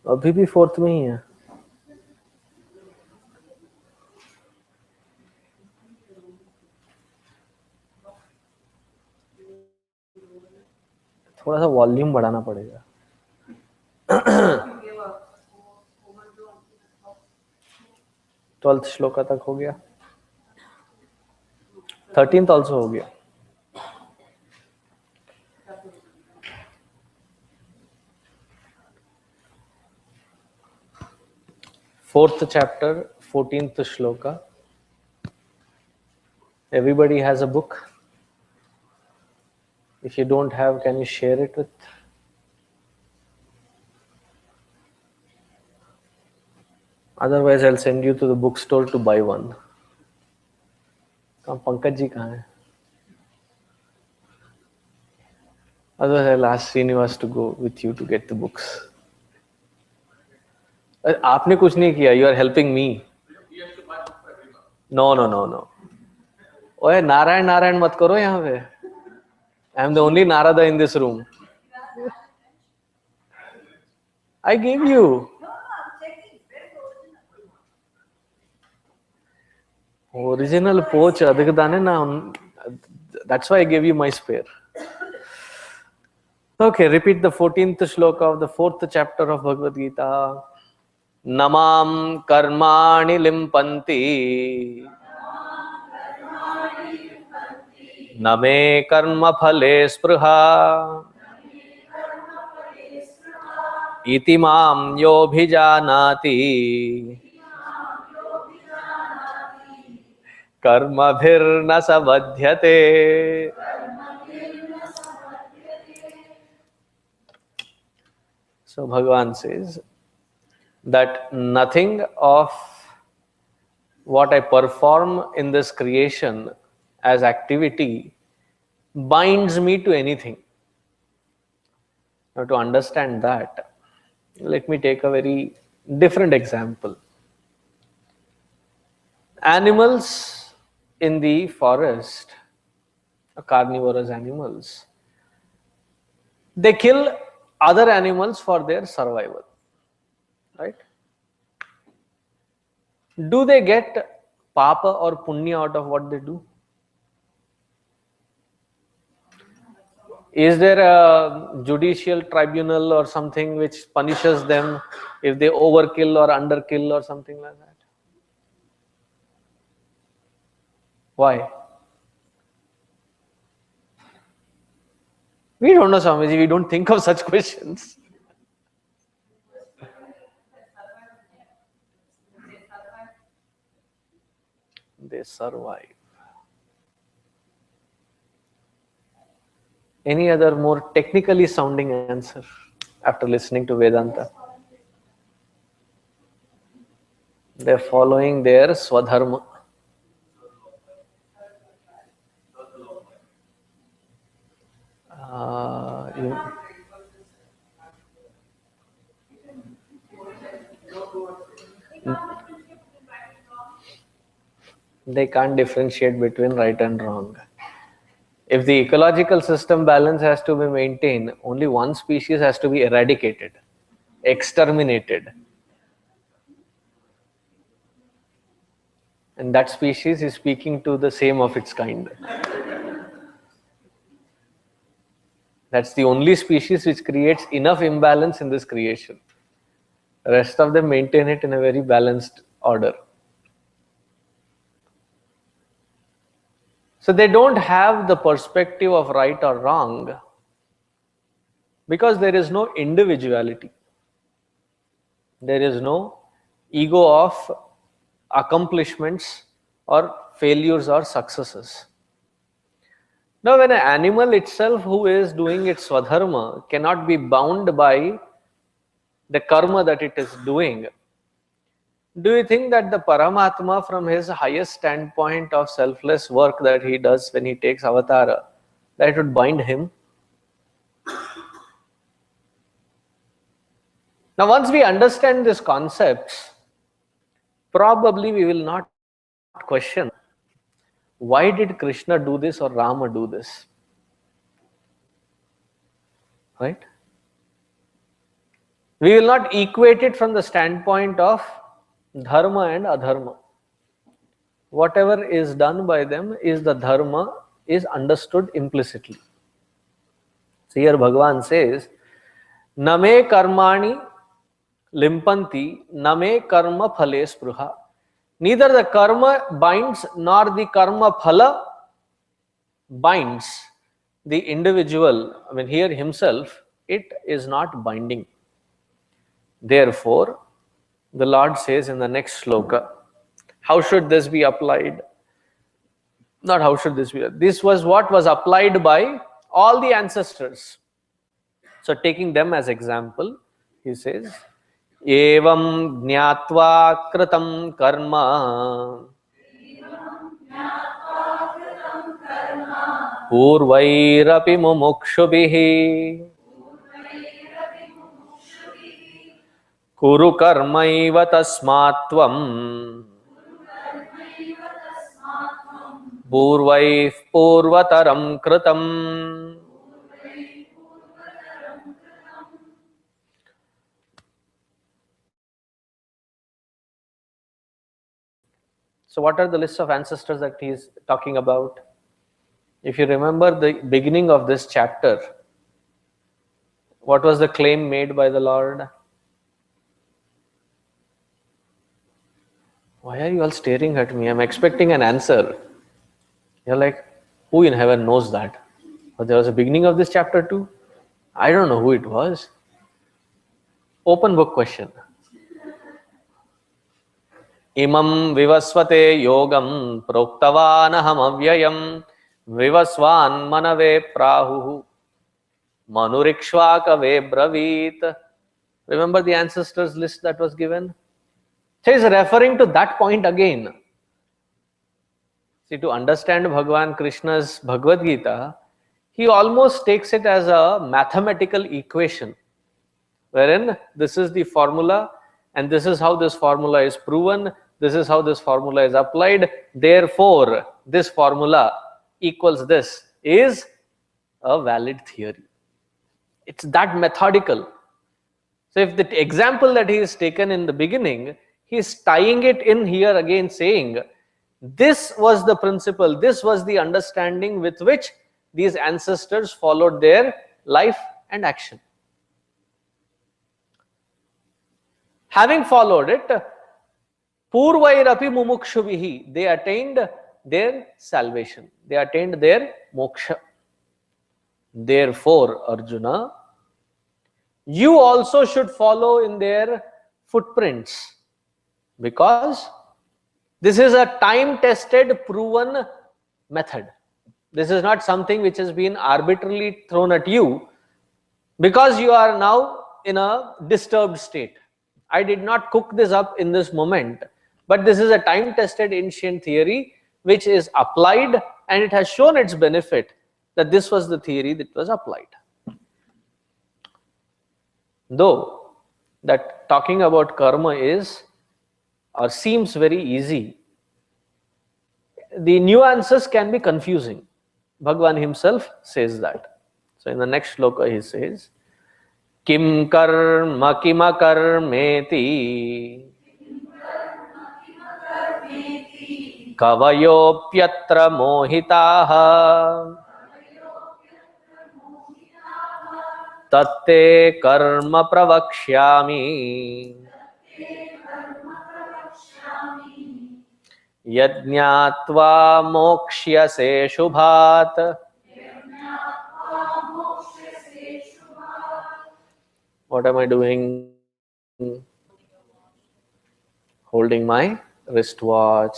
अभी भी फोर्थ में ही है. थोड़ा सा वॉल्यूम बढ़ाना पड़ेगा. 12th श्लोका तक हो गया. 13th ऑल्सो हो गया. Fourth chapter, 14th shloka. Everybody has a book. If you don't have, can you share it with? Otherwise, I'll send you to the bookstore to buy one. Pankaj ji कहाँ हैं? Otherwise, I'll ask Srinivas to go with you to get the books. आपने कुछ नहीं किया. You are helping me. No, no, no, no. ओए नारायण नारायण मत करो यहाँ पे. I am the only Narada in this room. I gave you. Original poach adikdane na. That's why I gave you my spare. Okay, repeat the 14th shloka of the 4th chapter of Bhagavad Gita. Namam karmani limpanti name karma phale spruha iti mam yobhijanati कर्मभिर्न सबध्यते. So Bhagavan says that nothing of what I perform in this creation as activity binds me to anything. Now to understand that, let me take a very different example. Animals in the forest, carnivorous animals, they kill other animals for their survival, right? Do they get papa or punya out of what they do? Is there a judicial tribunal or something which punishes them if they overkill or underkill or something like that? Why? We don't know, Swamiji. We don't think of such questions. They survive. Any other more technically sounding answer after listening to Vedanta? They're following their swadharma. You- they can't differentiate between right and wrong. If the ecological system balance has to be maintained, only one species has to be eradicated, exterminated. And that species is speaking to the same of its kind. That's the only species which creates enough imbalance in this creation. The rest of them maintain it in a very balanced order. So they don't have the perspective of right or wrong because there is no individuality. There is no ego of accomplishments or failures or successes. Now, when an animal itself who is doing its swadharma cannot be bound by the karma that it is doing, do you think that the Paramatma, from his highest standpoint of selfless work that he does when he takes avatara, that it would bind him? Now, once we understand these concepts, probably we will not question why did Krishna do this or Rama do this? Right? We will not equate it from the standpoint of dharma and adharma. Whatever is done by them is the dharma, is understood implicitly. So here Bhagavan says, Name karmani limpanti, name karma phale spruha. Neither the karma binds nor the karma phala binds the individual. I mean, here himself, it is not binding. Therefore, the Lord says in the next sloka, how should this be applied? Not how should this be. This was what was applied by all the ancestors. So taking them as example, he says, Evam jnatva kritam karma purvairapi mumukshubhihi kuru karmaiva tasmatvam purvaih purvataram kritam. So what are the lists of ancestors that he is talking about? If you remember the beginning of this chapter, what was the claim made by the Lord? Why are you all staring at me? I'm expecting an answer. You're like, who in heaven knows that? But there was a beginning of this chapter too. I don't know who it was. Open book question. Imam vivasvate yogam proktavanaham avyayam vivasvan manave prahuhu manurikshvakave bravit. Remember the ancestors list that was given? He is referring to that point again. See, to understand Bhagavan Krishna's Bhagavad Gita, he almost takes it as a mathematical equation, wherein this is the formula and this is how this formula is proven, this is how this formula is applied, therefore this formula equals this is a valid theory. It's that methodical. So if the example that he is taken in the beginning, he is tying it in here again, saying this was the principle, this was the understanding with which these ancestors followed their life and action. Having followed it, purvairapi mumukshubhihi, they attained their salvation, they attained their moksha. Therefore, Arjuna, you also should follow in their footprints, because this is a time-tested, proven method. This is not something which has been arbitrarily thrown at you because you are now in a disturbed state. I did not cook this up in this moment, but this is a time-tested ancient theory which is applied, and it has shown its benefit that this was the theory that was applied. Though that talking about karma is or seems very easy, the nuances can be confusing. Bhagavan himself says that. So in the next shloka he says, Kim karma kima karmeti kavayopyatra mohitaha tatte karma pravakshyami yajñātvā mokshyase shubhat. What am I doing? Holding my wristwatch.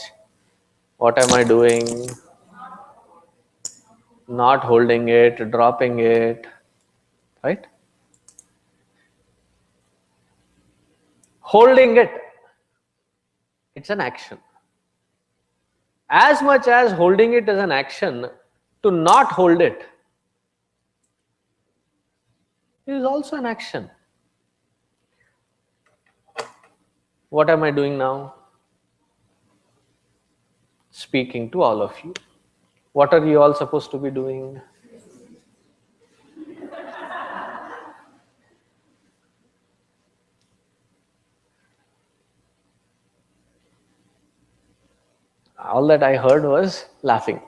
What am I doing? Not holding it, dropping it. Right? Holding it, it's an action. As much as holding it is an action, to not hold it is also an action. What am I doing now? Speaking to all of you. What are you all supposed to be doing? All that I heard was laughing.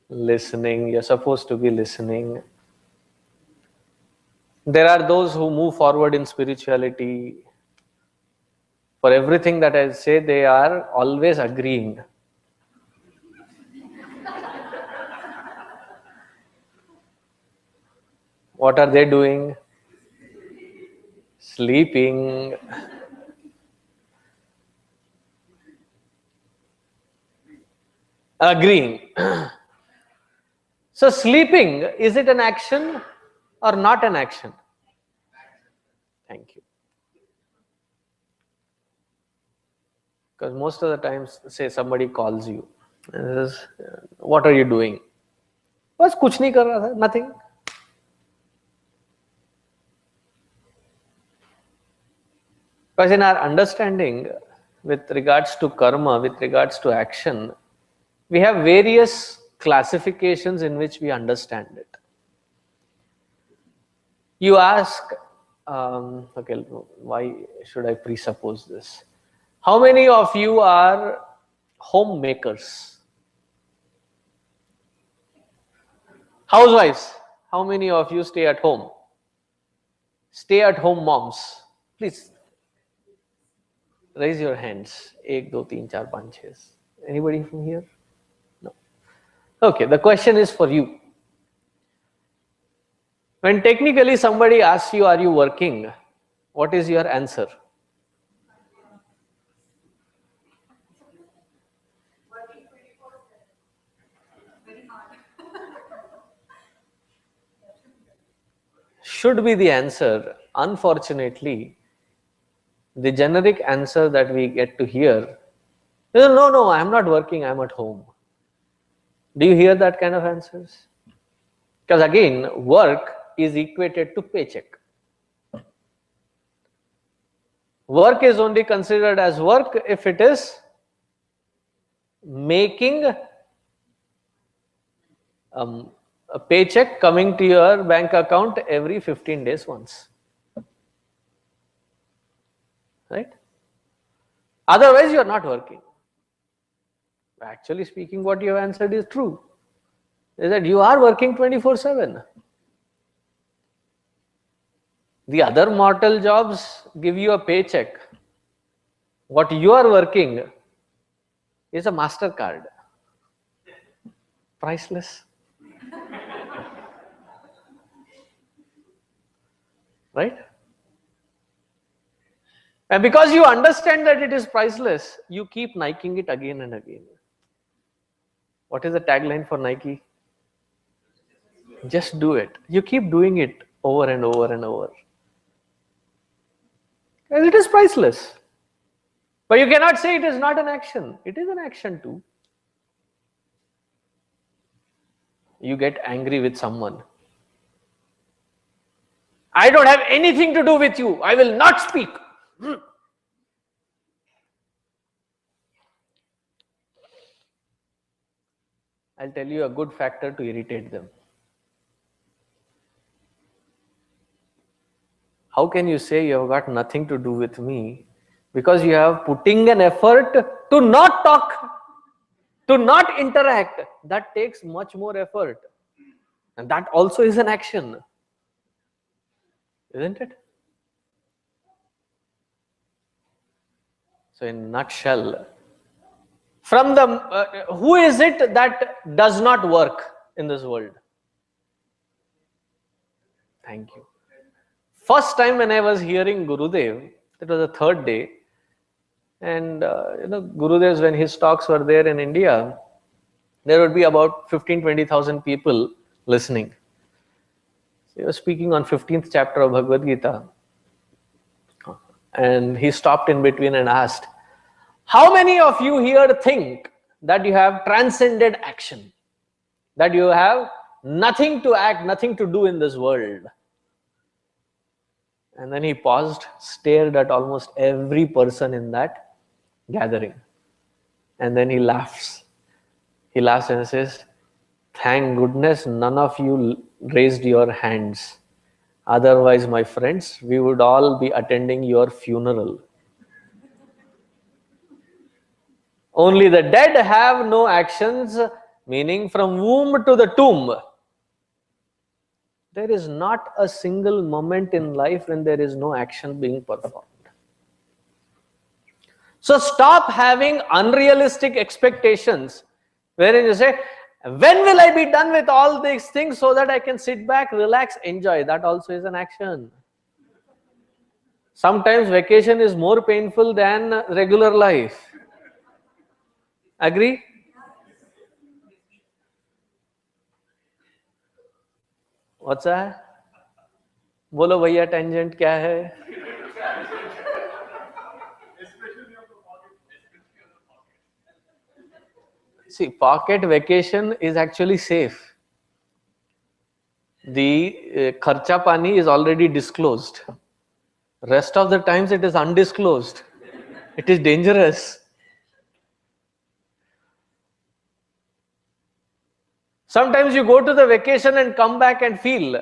Listening, you're supposed to be listening. There are those who move forward in spirituality. For everything that I say, they are always agreeing. What are they doing? Sleeping. Agreeing. So, sleeping, is it an action or not an action? Thank you. Because most of the times, say somebody calls you, and says, what are you doing? बस कुछ नहीं कर रहा था, nothing. Because in our understanding with regards to karma, with regards to action, we have various classifications in which we understand it. You ask, okay, why should I presuppose this? How many of you are homemakers? Housewives, how many of you stay at home? Stay at home moms, please raise your hands. 1, 2, 3, 4, 5, 6. Anybody from here? No. Okay, the question is for you. When technically somebody asks you, are you working? What is your answer? Should be the answer. Unfortunately, the generic answer that we get to hear is, no, I am not working, I am at home. Do you hear that kind of answers? Because again, work is equated to paycheck. Work is only considered as work if it is making a paycheck coming to your bank account every 15 days once. Right? Otherwise, you are not working. Actually speaking, what you have answered is true. Is that you are working 24/7. The other mortal jobs give you a paycheck. What you are working is a MasterCard. Priceless. Right? And because you understand that it is priceless, you keep Nikeing it again and again. What is the tagline for Nike? Just do it. You keep doing it over and over and over. And it is priceless. But you cannot say it is not an action. It is an action too. You get angry with someone. I don't have anything to do with you. I will not speak. I'll tell you a good factor to irritate them. How can you say you have got nothing to do with me? Because you have putting an effort to not talk, to not interact. That takes much more effort. And that also is an action. Isn't it? So in a nutshell, from the who is it that does not work in this world? Thank you. First time when I was hearing Gurudev, it was the third day, and Gurudev's, when his talks were there in India, there would be about 15-20,000 people listening. So he was speaking on 15th chapter of Bhagavad Gita, and he stopped in between and asked, how many of you here think that you have transcended action, that you have nothing to act, nothing to do in this world? And then he paused, stared at almost every person in that gathering, and then he laughs. He laughs and says, thank goodness none of you raised your hands. Otherwise, my friends, we would all be attending your funeral. Only the dead have no actions, meaning from womb to the tomb. There is not a single moment in life when there is no action being performed. So stop having unrealistic expectations wherein you say, when will I be done with all these things so that I can sit back, relax, enjoy? That also is an action. Sometimes vacation is more painful than regular life. Agree? What's that? बोलो भैया tangent क्या है? See, pocket vacation is actually safe. The kharcha pani is already disclosed. Rest of the times it is undisclosed. It is dangerous. Sometimes you go to the vacation and come back and feel,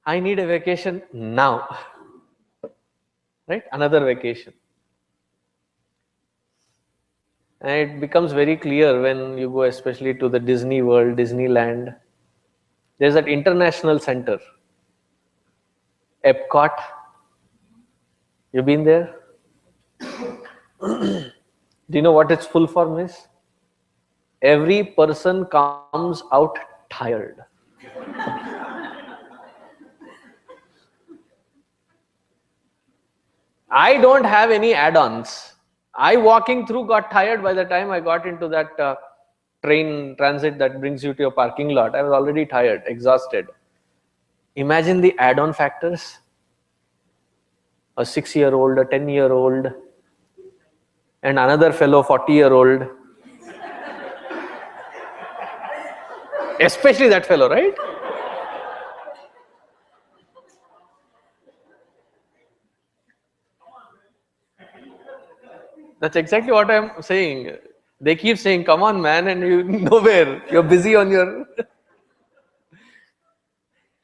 I need a vacation now. Right? Another vacation. And it becomes very clear when you go especially to the Disney World, Disneyland. There's that international center, Epcot. You been there? Do you know what its full form is? Every person comes out tired. I don't have any add-ons. I walking through got tired by the time I got into that train transit that brings you to your parking lot. I was already tired, exhausted. Imagine the add-on factors. A 6-year-old, a 10-year-old, and another fellow 40-year-old. Especially that fellow, right? That's exactly what I'm saying. They keep saying, come on, man, and you nowhere. You're busy on your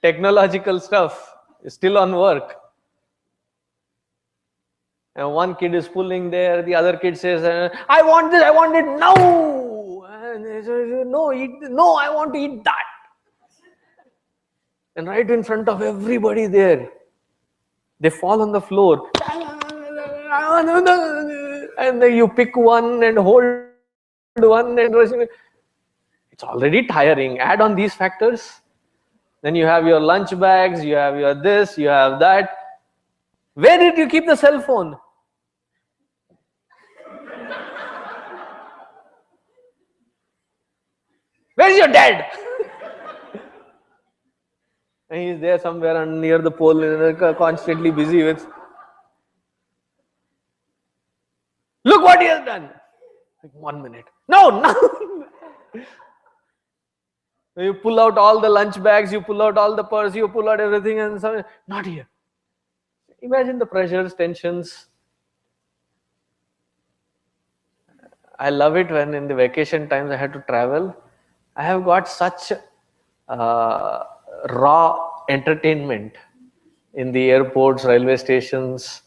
technological stuff. You're still on work. And one kid is pulling there, the other kid says, I want this, I want it now. And they say, no, no, I want to eat that. And right in front of everybody there, they fall on the floor. And then you pick one and hold one and it's already tiring. Add on these factors. Then you have your lunch bags, you have your this, you have that. Where did you keep the cell phone? Where is your dad? And he's there somewhere near the pole, constantly busy with. Look what he has done. 1 minute. No, no. You pull out all the lunch bags, you pull out all the purse, you pull out everything, and some, not here. Imagine the pressures, tensions. I love it when in the vacation times I had to travel. I have got such raw entertainment in the airports, railway stations,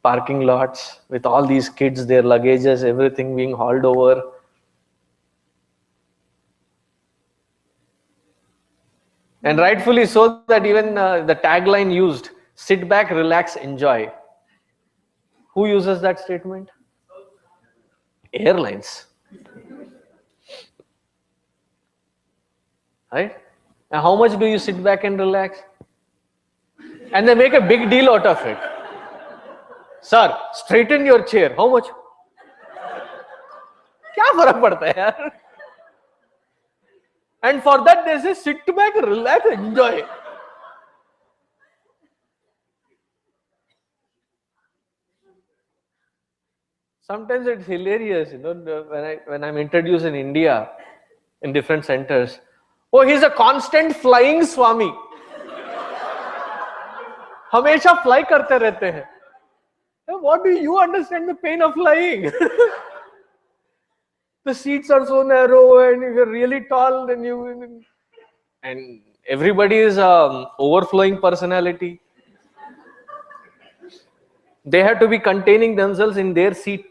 parking lots, with all these kids, their luggages, everything being hauled over. And rightfully so that even the tagline used, sit back, relax, enjoy. Who uses that statement? Airlines. Right? And how much do you sit back and relax? And they make a big deal out of it. Sir, straighten your chair. How much? क्या फर्क पड़ता है यार? And for that they say sit back, relax, enjoy. Sometimes it's hilarious, when I'm introduced in India, in different centers. Oh, he's a constant flying Swami. हमेशा fly करते रहते हैं. What do you understand the pain of flying? The seats are so narrow, and if you're really tall, then you. And everybody is overflowing personality. They have to be containing themselves in their seat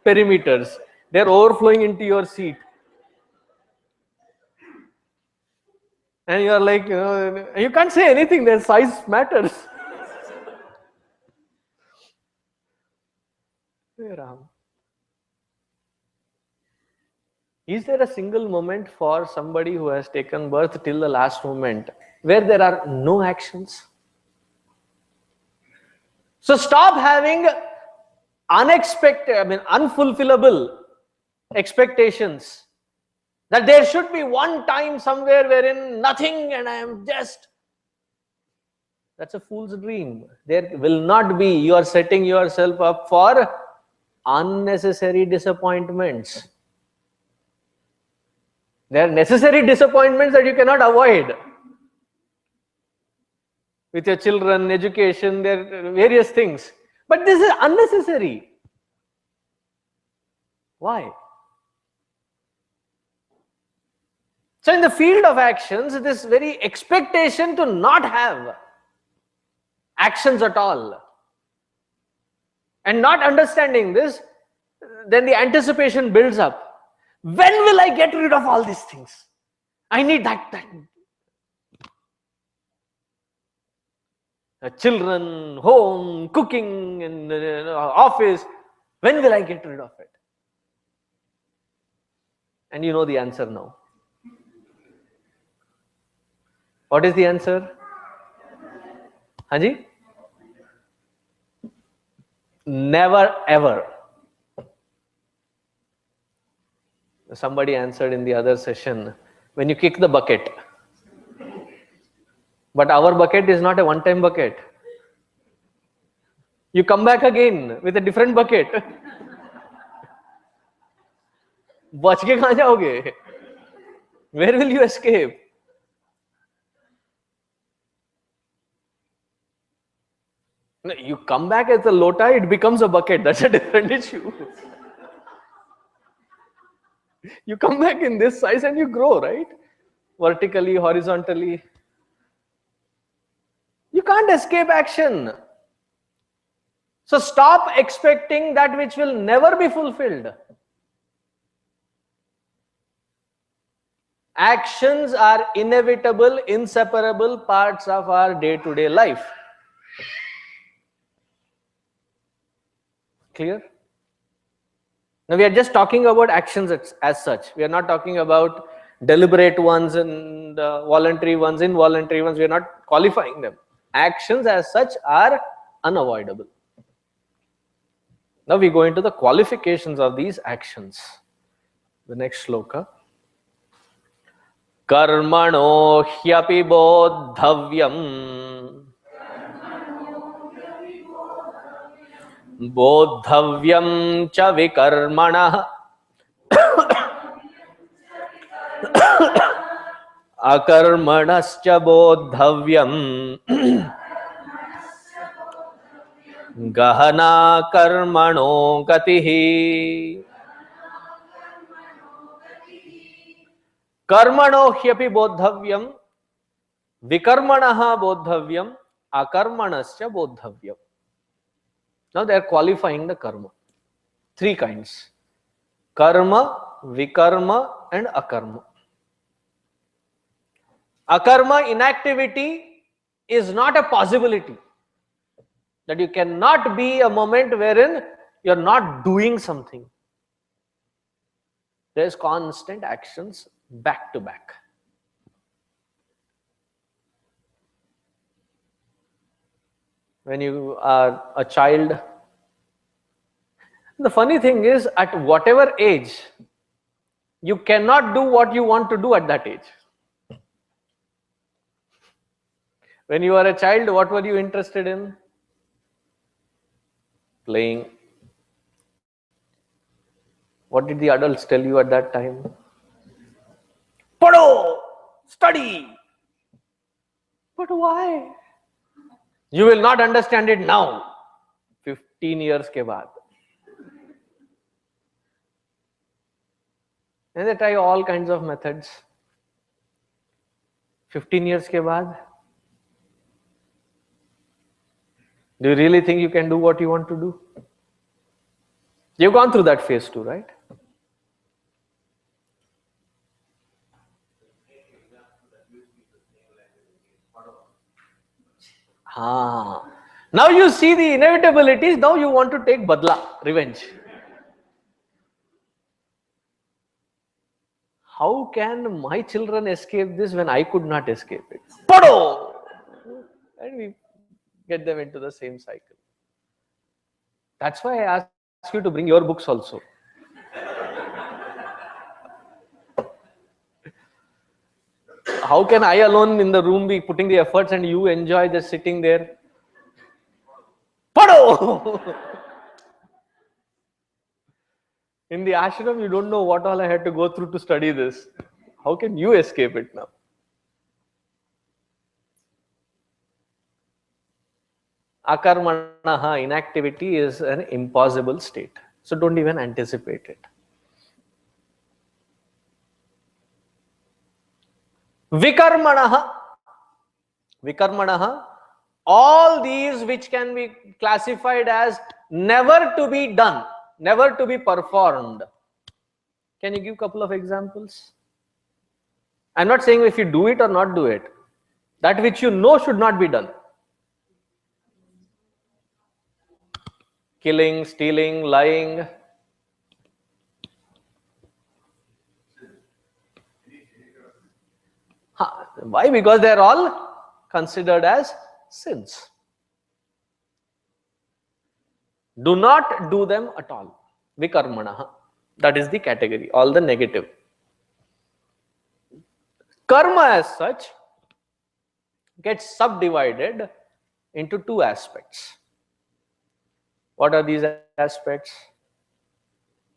perimeters. They're overflowing into your seat. And you're like, you can't say anything, their size matters. Hey Ram. Is there a single moment for somebody who has taken birth till the last moment where there are no actions? So stop having unfulfillable expectations. That there should be one time somewhere wherein nothing and I am just. That's a fool's dream. There will not be. You are setting yourself up for unnecessary disappointments. There are necessary disappointments that you cannot avoid. With your children, education, there are various things. But this is unnecessary. Why? So in the field of actions, this very expectation to not have actions at all and not understanding this, then the anticipation builds up. When will I get rid of all these things? I need that. Children, home, cooking, and office. When will I get rid of it? And you know the answer now. What is the answer? Hanji? Never ever. Somebody answered in the other session, when you kick the bucket. But our bucket is not a one-time bucket. You come back again with a different bucket. बच के कहाँ जाओगे? Where will you escape? You come back as a lota, it becomes a bucket. That's a different issue. You come back in this size and you grow, right? Vertically, horizontally. You can't escape action. So stop expecting that which will never be fulfilled. Actions are inevitable, inseparable parts of our day-to-day life. Clear? Now we are just talking about actions as such. We are not talking about deliberate ones and voluntary ones, involuntary ones. We are not qualifying them. Actions as such are unavoidable. Now we go into the qualifications of these actions. The next sloka. Karmano hyapi bodhavyam. Bodhavyam cha vikarmanah. Akarmanascha bodhavyam. Gahana karmano gatihi. Karmano hyapi bodhavyam. Vikarmanaha bodhavyam. Akarmanascha bodhavyam. Now they are qualifying the karma. Three kinds. Karma, vikarma and akarma. Akarma, inactivity, is not a possibility. That you cannot be a moment wherein you are not doing something. There is constant actions back to back. When you are a child, the funny thing is, at whatever age, you cannot do what you want to do at that age. When you were a child, what were you interested in? Playing. What did the adults tell you at that time? Padho! Study! But why? You will not understand it now. 15 years ke baad. And they try all kinds of methods. 15 years ke baad. Do you really think you can do what you want to do? You've gone through that phase too, right? Ah. Now you see the inevitabilities, now you want to take badla, revenge. How can my children escape this when I could not escape it? Pado! And we get them into the same cycle. That's why I ask you to bring your books also. How can I alone in the room be putting the efforts and you enjoy just sitting there? Pado! In the ashram, you don't know what all I had to go through to study this. How can you escape it now? Akarmanaha, inactivity, is an impossible state. So don't even anticipate it. Vikarmanaha. Vikarmanaha. All these which can be classified as never to be done, never to be performed. Can you give a couple of examples? I'm not saying if you do it or not do it. That which you know should not be done. Killing, stealing, lying. Why? Because they are all considered as sins. Do not do them at all. Vikarmanaha. That is the category, all the negative. Karma as such gets subdivided into two aspects. What are these aspects?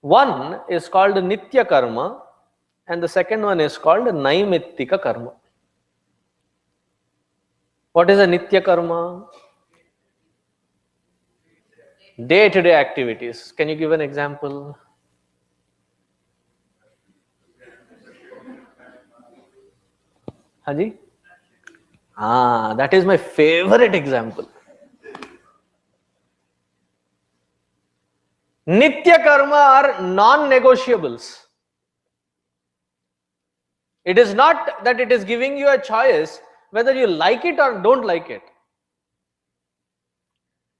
One is called Nitya Karma and the second one is called Naimittika Karma. What is a Nitya Karma? Day-to-day activities. Can you give an example? Haji? That is my favorite example. Nitya Karma are non-negotiables. It is not that it is giving you a choice whether you like it or don't like it.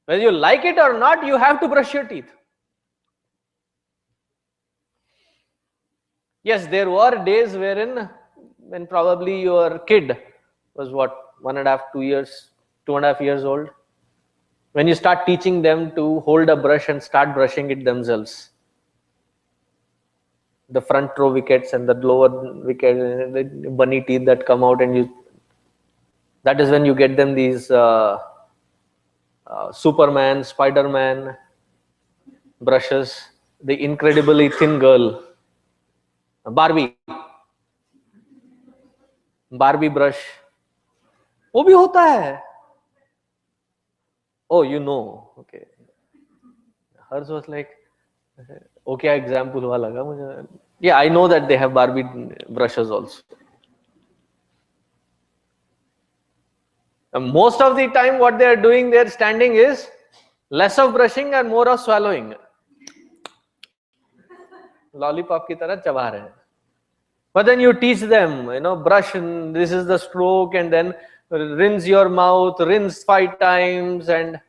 Whether you like it or not, you have to brush your teeth. Yes, there were days when probably your kid was what, 1.5, 2 years, 2.5 years old. When you start teaching them to hold a brush and start brushing it themselves. The front row wickets and the lower wicket, the bunny teeth that come out, and that is when you get them these Superman, Spider-Man brushes, the incredibly thin girl, Barbie brush, वो भी होता है. Oh, you know, okay. Hers was like, okay, example हुआ लगा मुझे. Yeah, I know that they have Barbie brushes also. And most of the time what they are doing there standing is less of brushing and more of swallowing. Lollipop की तरह चबा रहे हैं. But then you teach them, brush, and this is the stroke, and then rinse your mouth, rinse 5 times, and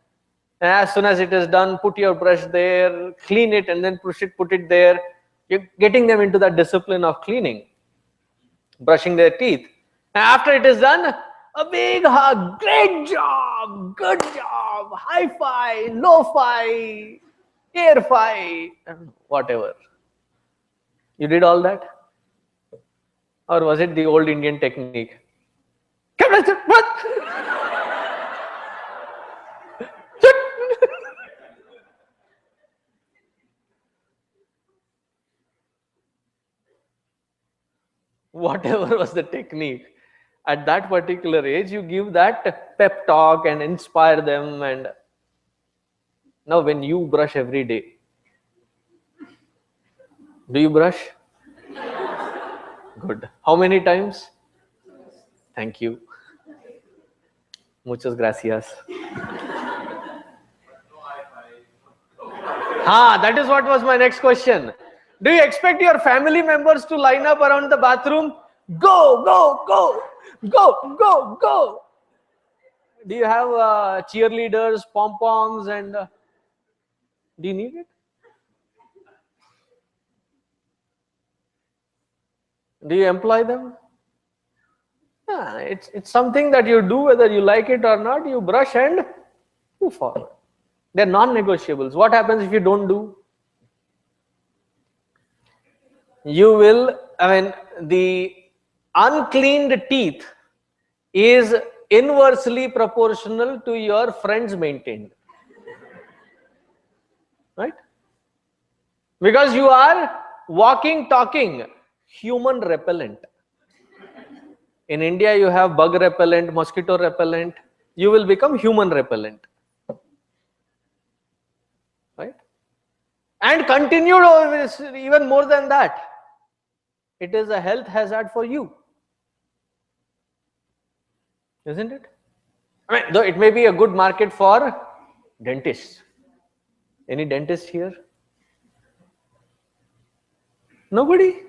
as soon as it is done, put your brush there, clean it, and then put it there. You're getting them into that discipline of cleaning, brushing their teeth. And after it is done, a big hug, great job, good job, high five, low five, air five, whatever. You did all that? Or was it the old Indian technique? What? Whatever was the technique, at that particular age, you give that pep talk and inspire them. And now when you brush every day, do you brush? Good. How many times? Thank you. Muchas gracias. That is what was my next question. Do you expect your family members to line up around the bathroom? Go, go, go, go, go, go. Do you have cheerleaders, pom-poms, and do you need it? Do you employ them? Yeah, it's something that you do whether you like it or not. You brush and move forward. They're non-negotiables. What happens if you don't do? You will, the uncleaned teeth is inversely proportional to your friends maintained. Right? Because you are walking, talking, human repellent. In India, you have bug repellent, mosquito repellent. You will become human repellent. Right? And continued even more than that. It is a health hazard for you. Isn't it? Though it may be a good market for dentists. Any dentist here? Nobody?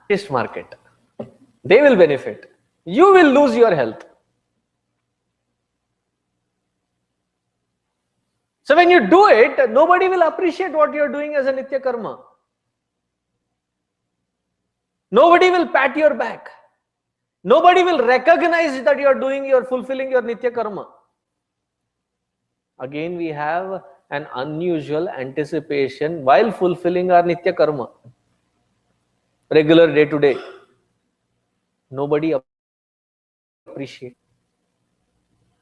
Dentist market. They will benefit. You will lose your health. So when you do it, nobody will appreciate what you are doing as a Nitya Karma. Nobody will pat your back. Nobody will recognize that you are fulfilling your Nitya Karma. Again, we have an unusual anticipation while fulfilling our Nitya Karma. Regular day to day. Nobody appreciates.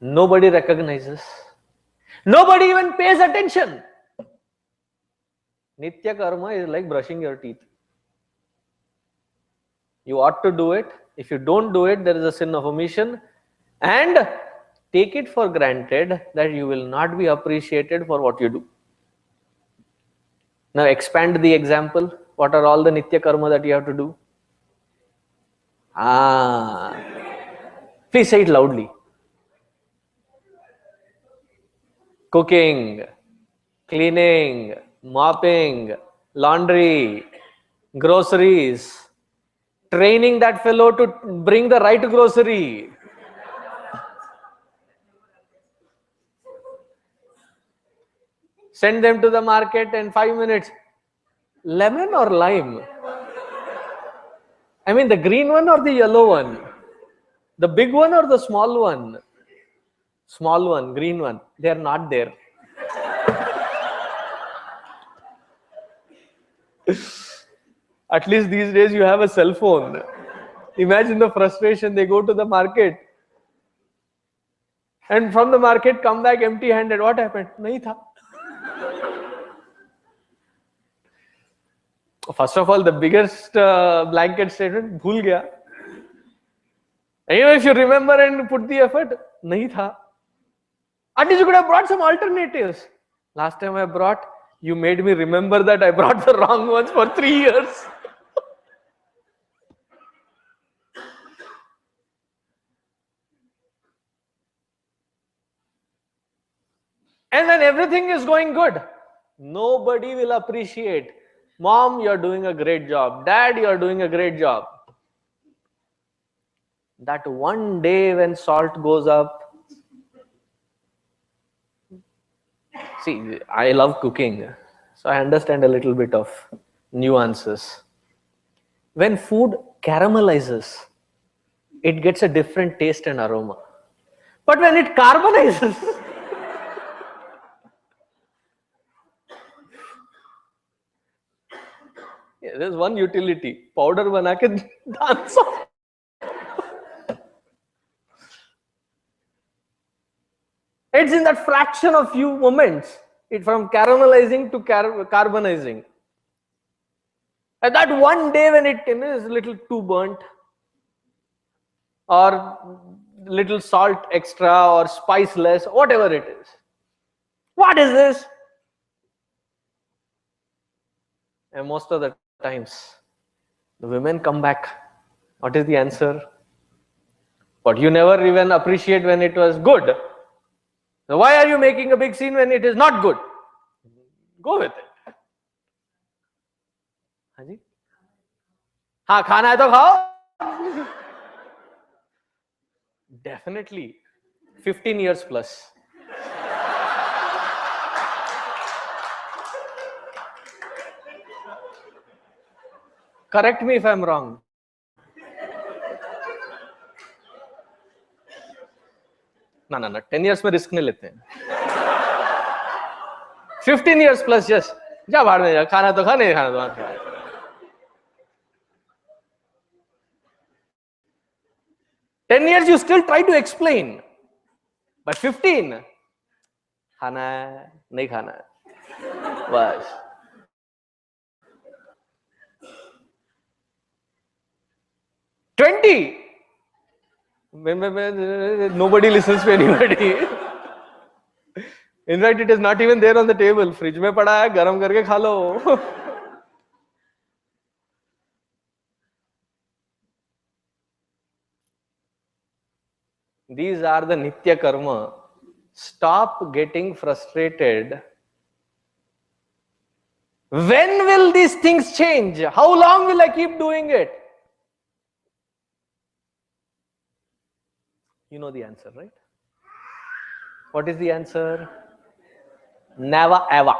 Nobody recognizes. Nobody even pays attention. Nitya Karma is like brushing your teeth. You ought to do it. If you don't do it, there is a sin of omission. And take it for granted that you will not be appreciated for what you do. Now expand the example. What are all the Nitya Karma that you have to do? Please say it loudly. Cooking, cleaning, mopping, laundry, groceries, training that fellow to bring the right grocery. Send them to the market in 5 minutes. Lemon or lime? The green one or the yellow one? The big one or the small one? Small one, green one. They are not there. At least these days you have a cell phone. Imagine the frustration. They go to the market and from the market come back empty handed. What happened? Nahi tha. First of all, the biggest blanket statement, bhul gaya. And even if you remember and put the effort, nahi tha. At least you could have brought some alternatives. Last time I brought, you made me remember that I brought the wrong ones for 3 years. And then everything is going good. Nobody will appreciate. Mom, you're doing a great job. Dad, you're doing a great job. That one day when salt goes up. See, I love cooking, so I understand a little bit of nuances. When food caramelizes, it gets a different taste and aroma. But when it carbonizes, there's one utility. Powder bana ke dance off. It's in that fraction of few moments, from caramelizing to carbonizing. And that one day when it is a little too burnt, or little salt extra, or spice less, whatever it is. What is this? And most of the times, the women come back. What is the answer? But you never even appreciate when it was good. So why are you making a big scene when it is not good? Go with it. हाँ जी, हाँ खाना है तो खाओ, Definitely 15 years plus. Correct me if I'm wrong. ना 10 years में risk नहीं लेते हैं. 15 years plus, yes. जा भाड़ में जा, खाना तो खाने, खाना तो खाना. 10 years you still try to explain, but 15 खाना है नहीं खाना है बस. Twenty, nobody listens to anybody. In fact, it is not even there on the table. Fridge में पड़ा है, गरम करके खा लो. These are the nitya karma. Stop getting frustrated. When will these things change? How long will I keep doing it? You know the answer, right? What is the answer? Never ever.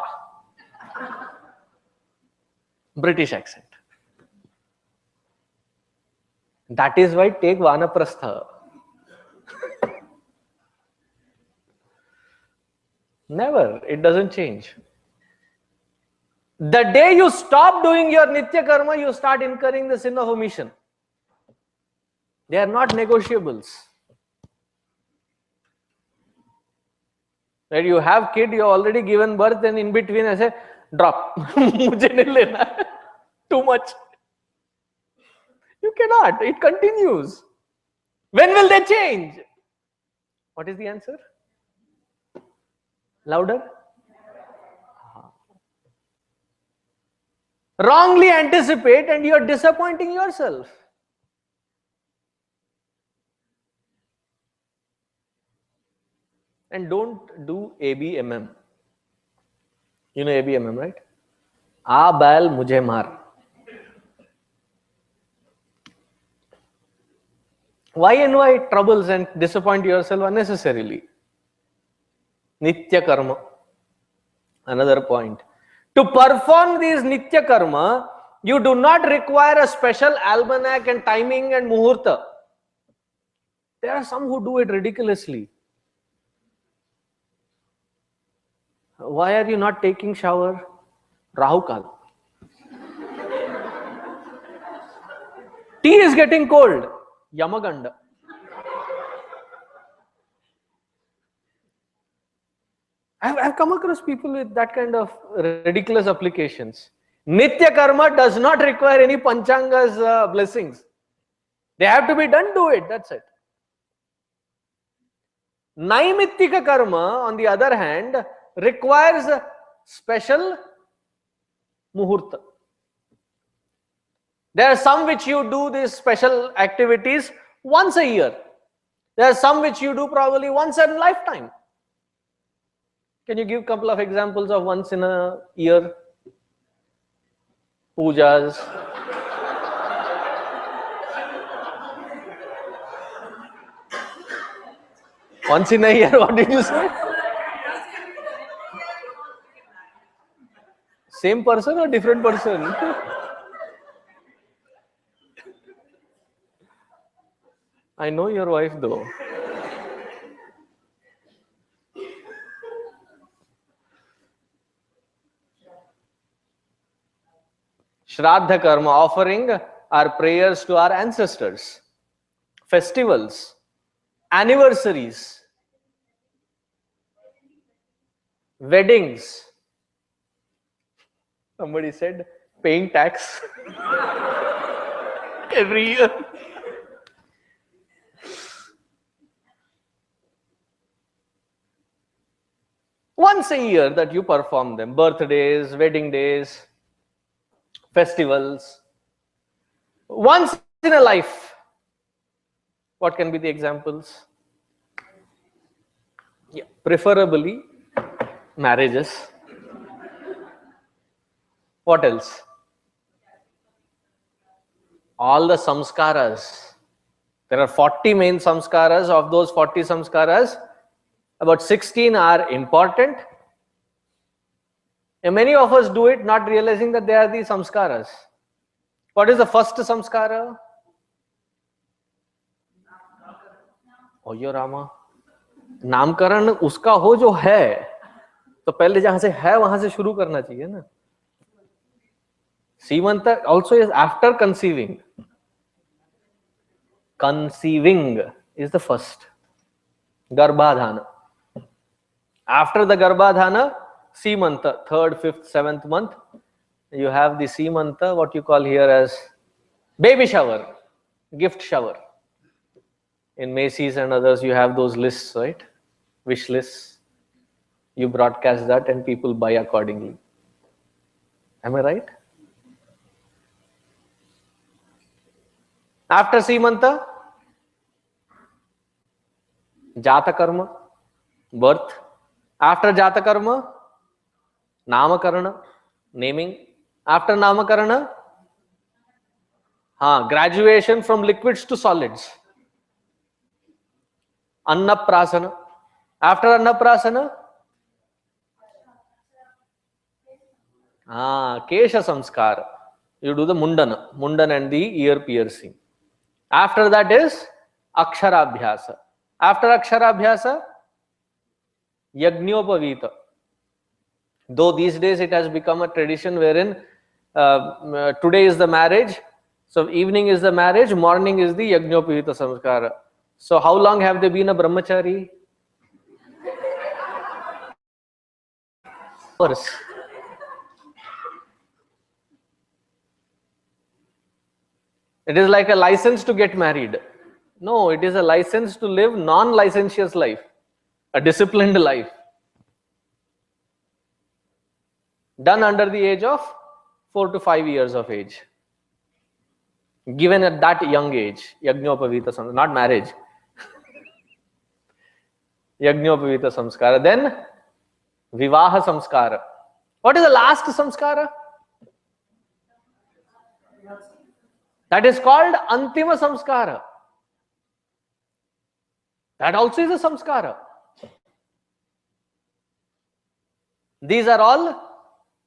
British accent. That is why take Vanaprastha. Never. It doesn't change. The day you stop doing your nitya karma, you start incurring the sin of omission. They are not negotiables. When you have kid, you have already given birth, and in between I say, drop. मुझे नहीं लेना. Too much. You cannot. It continues. When will they change? What is the answer? Louder. Wrongly anticipate and you are disappointing yourself. And don't do ABMM. You know ABMM, right? A बैल मुझे मार. Why invite troubles and disappoint yourself unnecessarily? Nitya karma. Another point. To perform these nitya karma, you do not require a special almanac and timing and muhurta. There are some who do it ridiculously. Why are you not taking shower? Rahukal. Tea is getting cold. Yamaganda. I've come across people with that kind of ridiculous applications. Nitya karma does not require any panchanga's blessings. They have to be done, do it, that's it. Naimittika karma, on the other hand, requires a special muhurta. There are some which you do these special activities once a year. There are some which you do probably once in a lifetime. Can you give a couple of examples of once in a year? Pujas. Once in a year, what did you say? Same person or different person? I know your wife though. Shraddha karma, offering our prayers to our ancestors, festivals, anniversaries, weddings. Somebody said paying tax every year. Once a year that you perform them, birthdays, wedding days, festivals. Once in a life. What can be the examples? Yeah, preferably marriages. What else? All the samskaras. There are 40 main samskaras. Of those 40 samskaras, about 16 are important. And many of us do it not realizing that they are the samskaras. What is the first samskara? OYO Rama, नामकरण उसका हो जो है, तो पहले जहां से है वहां से शुरू करना चाहिए ना. Simanta also is after conceiving. Conceiving is the first. Garbhadhana. After the Garbhadhana, Simanta, 3rd, 5th, 7th month, you have the Simanta, what you call here as baby shower, gift shower. In Macy's and others, you have those lists, right? Wish lists. You broadcast that and people buy accordingly. Am I right? After Simanta, Jata Karma, birth. After Jata Karma, Namakarana, naming. After Namakarana, graduation from liquids to solids. Annaprasana. After Annaprasana, Kesha Samskara. You do the Mundan and the ear piercing. After that is Aksharabhyasa. After Aksharabhyasa, Yajnopavita. Though these days it has become a tradition wherein today is the marriage, so evening is the marriage, morning is the Yajnopavita Samskara. So how long have they been a brahmachari? Hours. It is like a license to get married. No, it is a license to live non-licentious life, a disciplined life. Done under the age of 4 to 5 years of age. Given at that young age, Yajnopavita Samskara, not marriage. Yajnopavita Samskara. Then, Vivaha Samskara. What is the last Samskara? That is called Antima Samskara. That also is a Samskara. These are all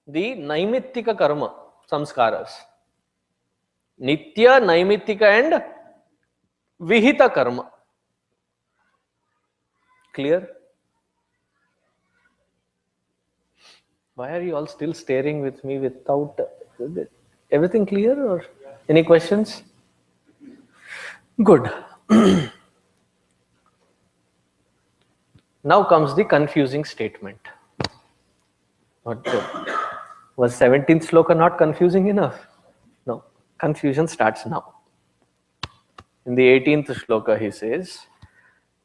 the Naimittika Karma Samskaras. Nitya, Naimittika and Vihita Karma. Clear? Why are you all still staring with me without everything clear or any questions? Good. Now comes the confusing statement. Was 17th sloka not confusing enough? No. Confusion starts now. In the 18th sloka he says,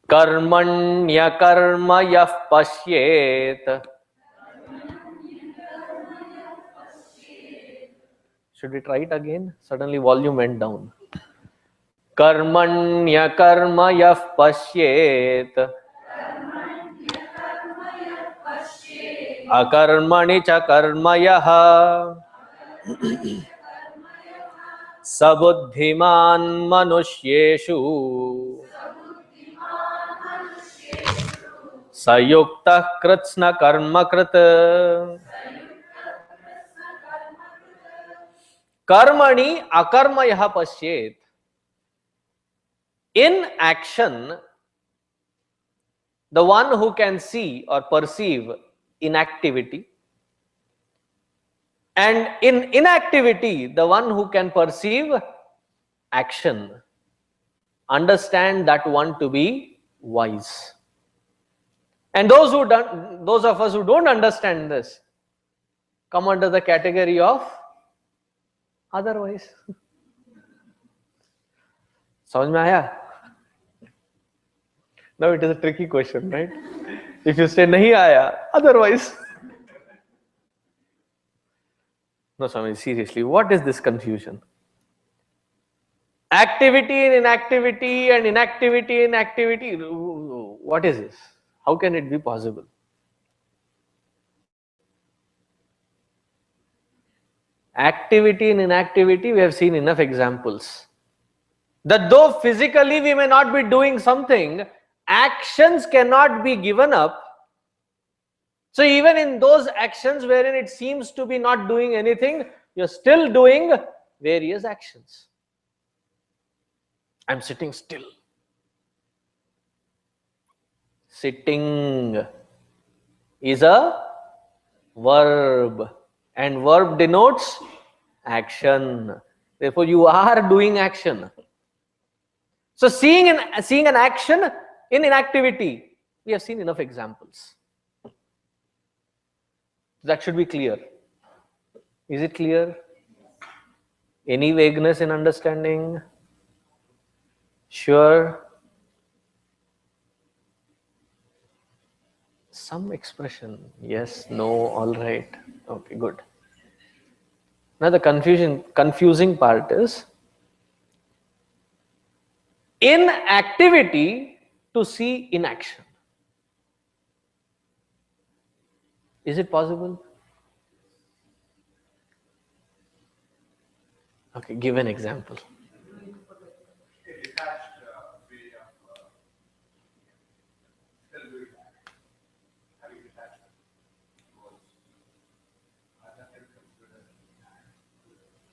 Karmanya karma yah pashyet. Should we try it again? Suddenly volume went down. Karmanya karma yah pashyet. Akarmani cha karma yah. Sabuddhiman manusyeshu. Sayukta kritsna karma krit. Karmani akarma yah pasyet. In action, the one who can see or perceive inactivity, and in inactivity, the one who can perceive action, understand that one to be wise. And those of us who don't understand this come under the category of otherwise. समझ में आया? Now it is a tricky question, right? If you say nahi aaya, otherwise. No, Swami, seriously, what is this confusion? Activity in inactivity and inactivity in activity. What is this? How can it be possible? Activity and inactivity, we have seen enough examples. That though physically we may not be doing something, actions cannot be given up. So even in those actions wherein it seems to be not doing anything, you're still doing various actions. I'm sitting still. Sitting is a verb, and verb denotes action. Therefore, you are doing action. So seeing an action in inactivity, we have seen enough examples. That should be clear. Is it clear? Any vagueness in understanding? Sure. Some expression. Yes, no, all right. Okay, good. Now the confusing part is in activity to see inaction. Is it possible? Okay, give an example.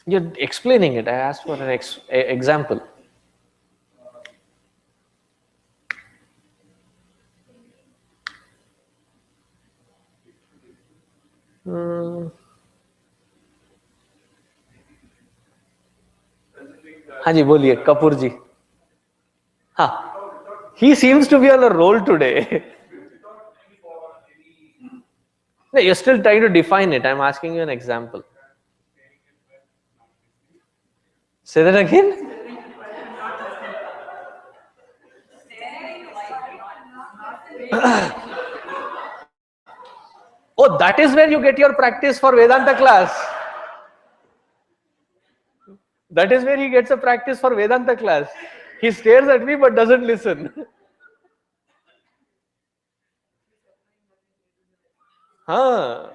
You're explaining it. I asked for an example. हाँ जी बोलिए कपूर जी. हाँ, he seems to be on a roll today. No, you're still trying to define it. I'm asking you an example. Say that again. Oh, that is where you get your practice for Vedanta class. That is where he gets a practice for Vedanta class. He stares at me but doesn't listen. Huh.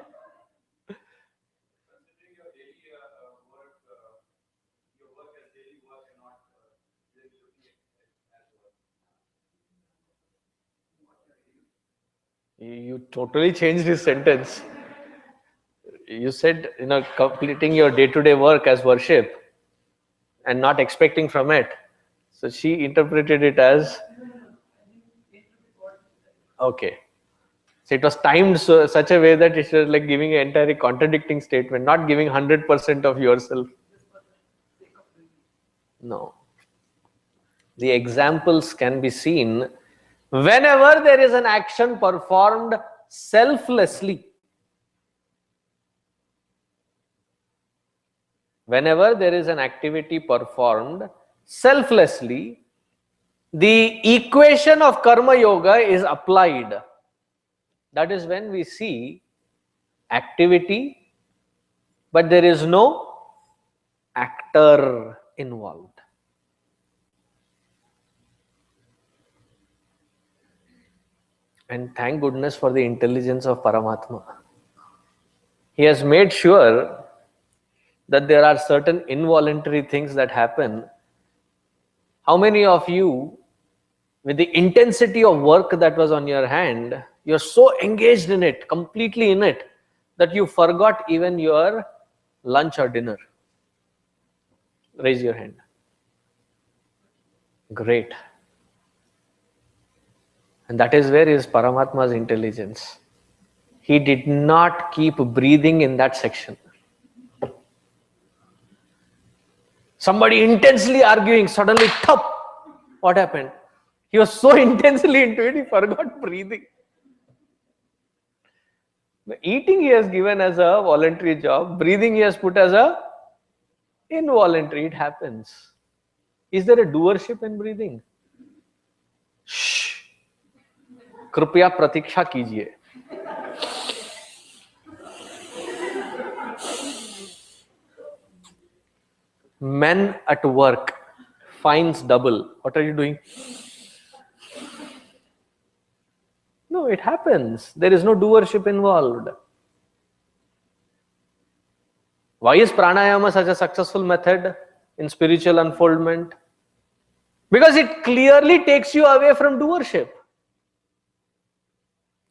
You totally changed his sentence. You said, completing your day-to-day work as worship and not expecting from it. So she interpreted it as, okay. So it was timed such a way that it was like giving an entirely contradicting statement, not giving 100% of yourself. No. The examples can be seen whenever there is an action performed selflessly. Whenever there is an activity performed selflessly, the equation of karma yoga is applied. That is when we see activity, but there is no actor involved. And thank goodness for the intelligence of Paramatma. He has made sure that there are certain involuntary things that happen. How many of you, with the intensity of work that was on your hand, you're so engaged in it, completely in it, that you forgot even your lunch or dinner? Raise your hand. Great. And that is where is Paramatma's intelligence. He did not keep breathing in that section. Somebody intensely arguing, suddenly, thump! What happened? He was so intensely into it, he forgot breathing. Eating he has given as a voluntary job, breathing he has put as a involuntary. It happens. Is there a doership in breathing? Shh. कृपया प्रतीक्षा कीजिए. Men at work, fines double. What are you doing? No, it happens. There is no doership involved. Why is pranayama such a successful method in spiritual unfoldment? Because it clearly takes you away from doership.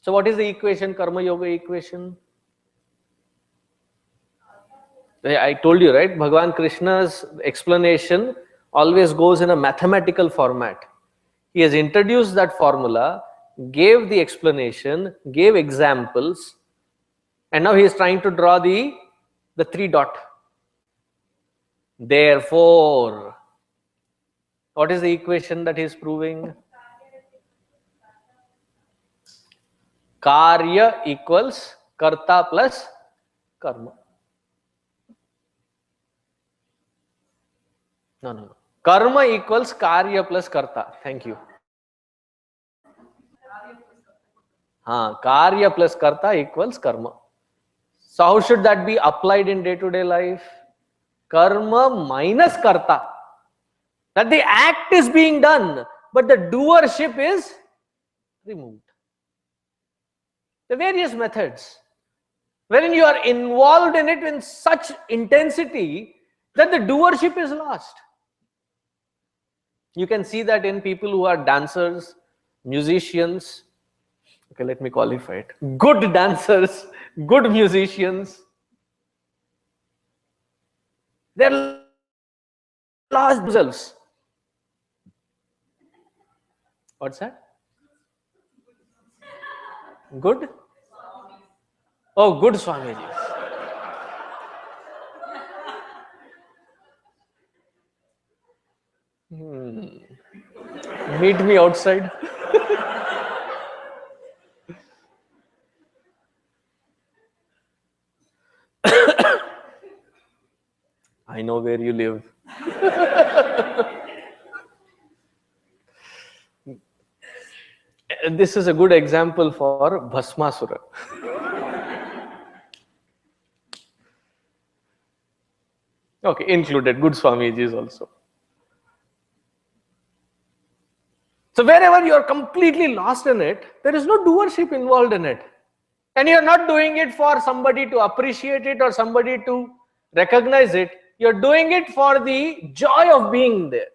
So what is the equation, karma yoga equation? I told you, right? Bhagavan Krishna's explanation always goes in a mathematical format. He has introduced that formula, gave the explanation, gave examples, and now he is trying to draw the three dot. Therefore, what is the equation that he is proving? Karya equals karta plus karma. No. Karma equals karya plus karta. Thank you. Karya plus karta equals karma. So how should that be applied in day-to-day life? Karma minus karta. That the act is being done, but the doership is removed. The various methods wherein you are involved in it in such intensity that the doership is lost. You can see that in people who are dancers, musicians. Okay, let me qualify it. Good dancers, good musicians. They're lost themselves. What's that? Good? Oh, good Swamiji. Meet me outside. I know where you live. This is a good example for Bhasmasura. Okay, included good Swamijis also. So wherever you are completely lost in it, there is no doership involved in it. And you are not doing it for somebody to appreciate it or somebody to recognize it. You are doing it for the joy of being there.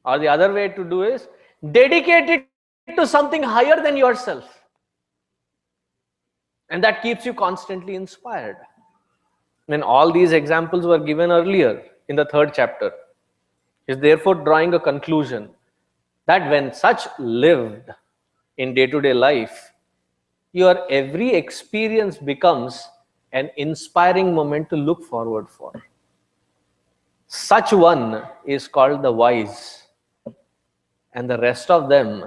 Or the other way to do is dedicate it to something higher than yourself. And that keeps you constantly inspired. When all these examples were given earlier in the 3rd chapter, is therefore drawing a conclusion that when such lived in day-to-day life, your every experience becomes an inspiring moment to look forward for. Such one is called the wise, and the rest of them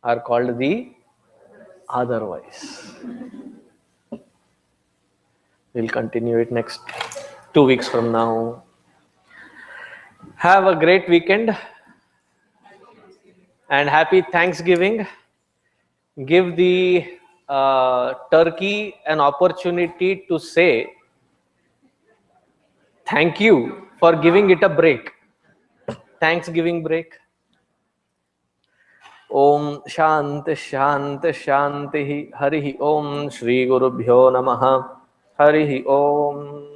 are called the otherwise. We'll continue it next 2 weeks from now. Have a great weekend and happy Thanksgiving. Give the turkey an opportunity to say thank you for giving it a break. Thanksgiving break. Om Shanti Shanti Shanti Harihi Om Shri Gurubhyo Namaha Harihi Om.